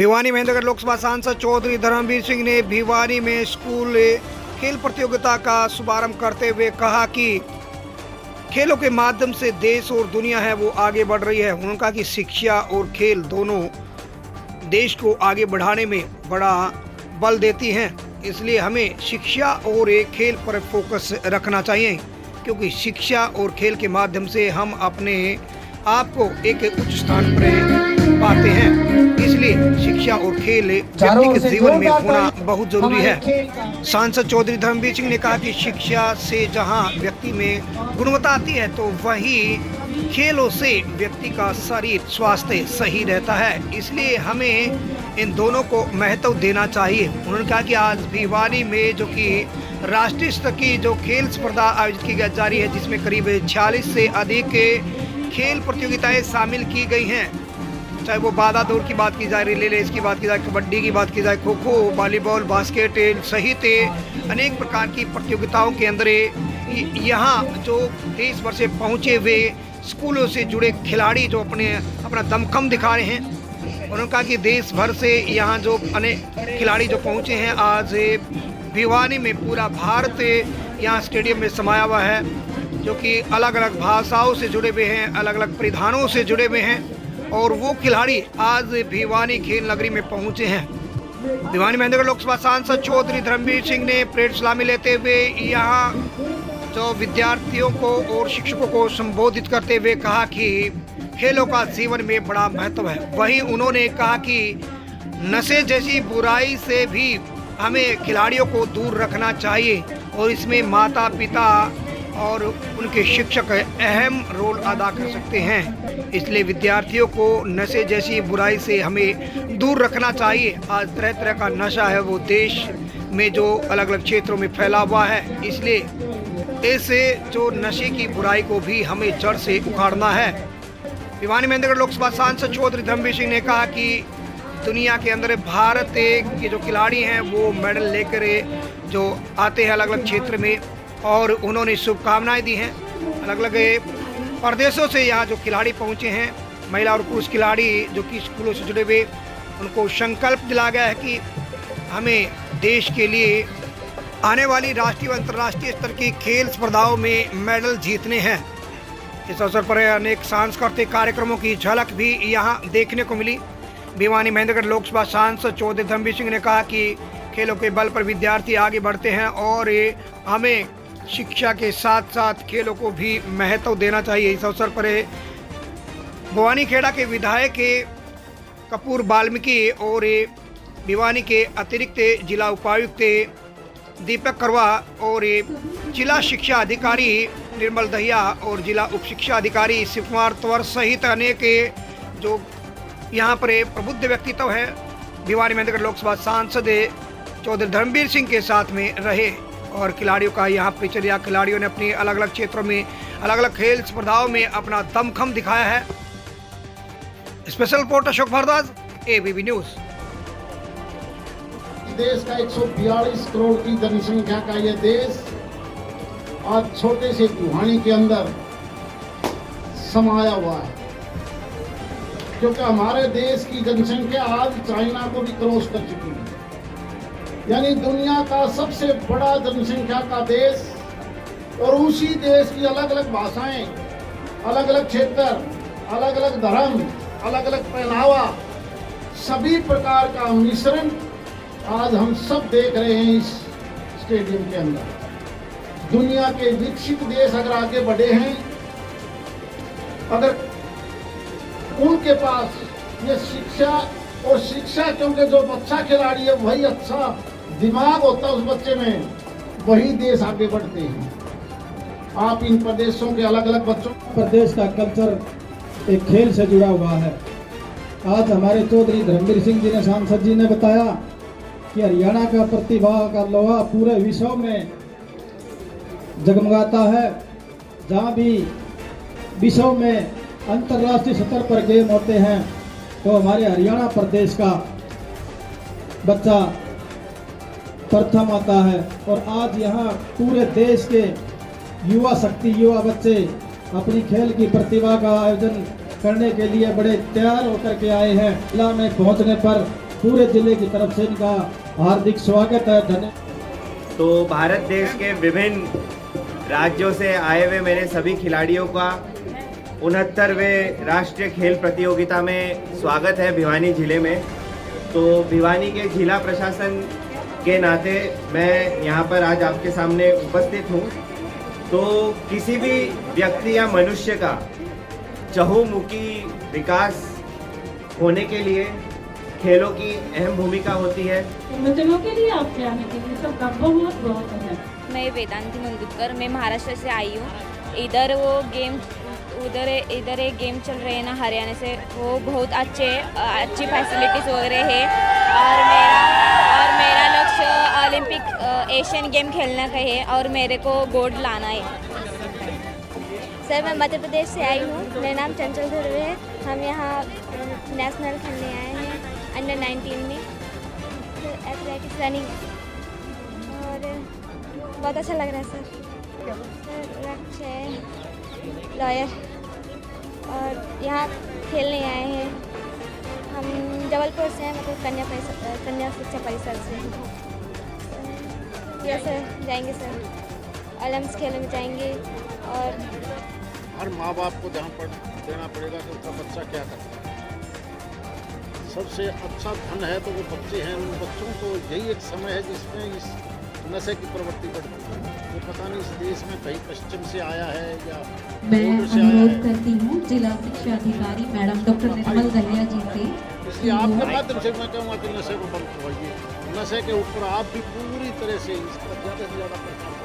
भिवानी महेंद्रगढ़ लोकसभा सांसद चौधरी धर्मवीर सिंह ने भिवानी में स्कूल खेल प्रतियोगिता का शुभारंभ करते हुए कहा कि खेलों के माध्यम से देश और दुनिया है वो आगे बढ़ रही है। उन्होंने कहा कि शिक्षा और खेल दोनों देश को आगे बढ़ाने में बड़ा बल देती हैं, इसलिए हमें शिक्षा और खेल पर फोकस रखना चाहिए, क्योंकि शिक्षा और खेल के माध्यम से हम अपने आप को एक उच्च स्थान पर पाते हैं। इसलिए शिक्षा और खेल व्यक्ति के जीवन में होना बहुत जरूरी है। सांसद चौधरी धर्मवीर सिंह ने कहा कि शिक्षा से जहां व्यक्ति में गुणवत्ता आती है तो वही खेलों से व्यक्ति का शरीर स्वास्थ्य सही रहता है, इसलिए हमें इन दोनों को महत्व देना चाहिए। उन्होंने कहा कि आज भिवानी में जो कि राष्ट्रीय स्तर की जो खेल स्पर्धा आयोजित की जा रही है, जिसमें करीब 46 से अधिक खेल प्रतियोगिताएं शामिल की गई हैं, चाहे वो बाधा दौड़ की बात की जाए, रिले रेस की बात की जाए, कबड्डी की बात की जाए, खो खो, वॉलीबॉल, बास्केट सहित अनेक प्रकार की प्रतियोगिताओं के अंदर यहाँ जो देश भर से पहुँचे हुए स्कूलों से जुड़े खिलाड़ी जो अपना दमखम दिखा रहे हैं। उन्होंने कहा कि देश भर से यहाँ जो अनेक खिलाड़ी जो पहुँचे हैं, आज भिवानी में पूरा भारत यहाँ स्टेडियम में समाया हुआ है, जो कि अलग अलग भाषाओं से जुड़े हुए हैं, अलग अलग परिधानों से जुड़े हुए हैं, और वो खिलाड़ी आज भिवानी खेल नगरी में पहुंचे हैं। भिवानी महेंद्रगढ़ लोकसभा सांसद चौधरी धर्मवीर सिंह ने परेड सलामी लेते हुए यहाँ जो विद्यार्थियों को और शिक्षकों को संबोधित करते हुए कहा कि खेलों का जीवन में बड़ा महत्व है। वहीं उन्होंने कहा कि नशे जैसी बुराई से भी हमें खिलाड़ियों को दूर रखना चाहिए और इसमें माता पिता और उनके शिक्षक अहम रोल अदा कर सकते हैं, इसलिए विद्यार्थियों को नशे जैसी बुराई से हमें दूर रखना चाहिए। आज तरह तरह का नशा है वो देश में जो अलग अलग क्षेत्रों में फैला हुआ है, इसलिए इस जो नशे की बुराई को भी हमें जड़ से उखाड़ना है। भिवानी महेंद्रगढ़ लोकसभा सांसद चौधरी धर्मवीर सिंह ने कहा कि दुनिया के अंदर भारत के जो खिलाड़ी हैं वो मेडल लेकर जो आते हैं अलग अलग क्षेत्र में, और उन्होंने शुभकामनाएं दी हैं। अलग अलग प्रदेशों से यहाँ जो खिलाड़ी पहुँचे हैं, महिला और पुरुष खिलाड़ी जो कि स्कूलों से जुड़े हुए, उनको संकल्प दिला गया है कि हमें देश के लिए आने वाली राष्ट्रीय व अंतर्राष्ट्रीय स्तर की खेल स्पर्धाओं में मेडल जीतने हैं। इस अवसर पर अनेक सांस्कृतिक कार्यक्रमों की झलक भी यहाँ देखने को मिली। भिवानी महेंद्रगढ़ लोकसभा सांसद चौधरी धर्मवीर सिंह ने कहा कि खेलों के बल पर विद्यार्थी आगे बढ़ते हैं और हमें शिक्षा के साथ साथ खेलों को भी महत्व देना चाहिए। इस अवसर पर भवानी खेड़ा के विधायक कपूर वाल्मीकि और भिवानी के अतिरिक्त जिला उपायुक्त दीपक करवा और जिला शिक्षा अधिकारी निर्मल दहिया और जिला उप शिक्षा अधिकारी शिव कुमार तंवर सहित अनेक जो यहाँ पर प्रबुद्ध व्यक्तित्व है भिवानी महेंद्रगढ़ लोकसभा सांसद चौधरी धर्मवीर सिंह के साथ में रहे और खिलाड़ियों का यहाँ परिचर्या, खिलाड़ियों ने अपनी अलग अलग क्षेत्रों में अलग अलग खेल स्पर्धाओं में अपना दमखम दिखाया है। Special report Ashok Bhardwaj, ABP news. देश का 142 करोड़ की जनसंख्या का ये देश आज छोटे से भिवानी के अंदर समाया हुआ है, क्योंकि हमारे देश की जनसंख्या आज चाइना को भी क्रॉस कर चुकी है, यानी दुनिया का सबसे बड़ा जनसंख्या का देश, और उसी देश की अलग अलग भाषाएं, अलग अलग क्षेत्र, अलग अलग धर्म, अलग अलग पहनावा, सभी प्रकार का मिश्रण आज हम सब देख रहे हैं इस स्टेडियम के अंदर। दुनिया के विकसित देश अगर आगे बढ़े हैं, अगर उनके पास ये शिक्षा और शिक्षा, क्योंकि जो बच्चा खिलाड़ी है वही अच्छा दिमाग होता है उस बच्चे में, वही देश आगे बढ़ते हैं। आप इन प्रदेशों के अलग अलग बच्चों, प्रदेश का कल्चर एक खेल से जुड़ा हुआ है। आज हमारे चौधरी धर्मवीर सिंह जी ने, सांसद जी ने बताया कि हरियाणा का प्रतिभा का लोहा पूरे विश्व में जगमगाता है। जहाँ भी विश्व में अंतर्राष्ट्रीय स्तर पर गेम होते हैं तो हमारे हरियाणा प्रदेश का बच्चा प्रथम आता है, और आज यहाँ पूरे देश के युवा शक्ति, युवा बच्चे अपनी खेल की प्रतिभा का आयोजन करने के लिए बड़े तैयार होकर के आए हैं। जिला में पहुंचने पर पूरे जिले की तरफ से इनका हार्दिक स्वागत है। धन्यवाद। तो भारत देश के विभिन्न राज्यों से आए हुए मेरे सभी खिलाड़ियों का 69वें राष्ट्रीय खेल प्रतियोगिता में स्वागत है भिवानी जिले में। तो भिवानी के जिला प्रशासन के नाते मैं यहाँ पर आज आपके सामने उपस्थित हूँ। तो किसी भी व्यक्ति या मनुष्य का चहुमुखी विकास होने के लिए खेलों की अहम भूमिका होती है। बच्चों के लिए आपके आने के लिए सबका बहुत बहुत है। मैं वेदांती मंगुतकर, मैं महाराष्ट्र से आई हूँ। इधर वो गेम इधर एक गेम चल रहे हैं ना हरियाणा से, वो बहुत अच्छी फैसिलिटीज़ वगैरह है। और मेरा लक्ष्य ओलंपिक एशियन गेम खेलने का है और मेरे को गोल्ड लाना है। सर, मैं मध्य प्रदेश से आई हूँ। मेरा नाम चंचल ध्रुव है। हम यहाँ नेशनल खेलने आए हैं अंडर 19 में, एथलेटिक्स रनिंग, और बहुत अच्छा लग रहा है सर। लक्ष्य है लॉयर और यहाँ खेलने आए हैं। हम जबलपुर से हैं, मतलब कन्या शिक्षा परिषद से। जैसे जाएंगे सर, ओलंपिक्स खेलने में जाएंगे। और हर माँ बाप को ध्यान देना पड़ेगा कि उनका बच्चा क्या करता है। सबसे अच्छा धन है तो वो बच्चे हैं। उन बच्चों को यही एक समय है जिसमें इस नशे की प्रवृत्ति बढ़ती है। वो पता नहीं इस देश में कहीं पश्चिम से आया है या मैं पूर्व से आया अनुरोध है। करती हूँ जिला शिक्षा अधिकारी मैडम डॉक्टर निर्मल दहिया जी से। इसलिए आपके माध्यम से मैं कहूँगा कि नशे को बंद करवाइए। नशे के ऊपर आप भी पूरी तरह से इसका ज़्यादा से ज़्यादा प्रचार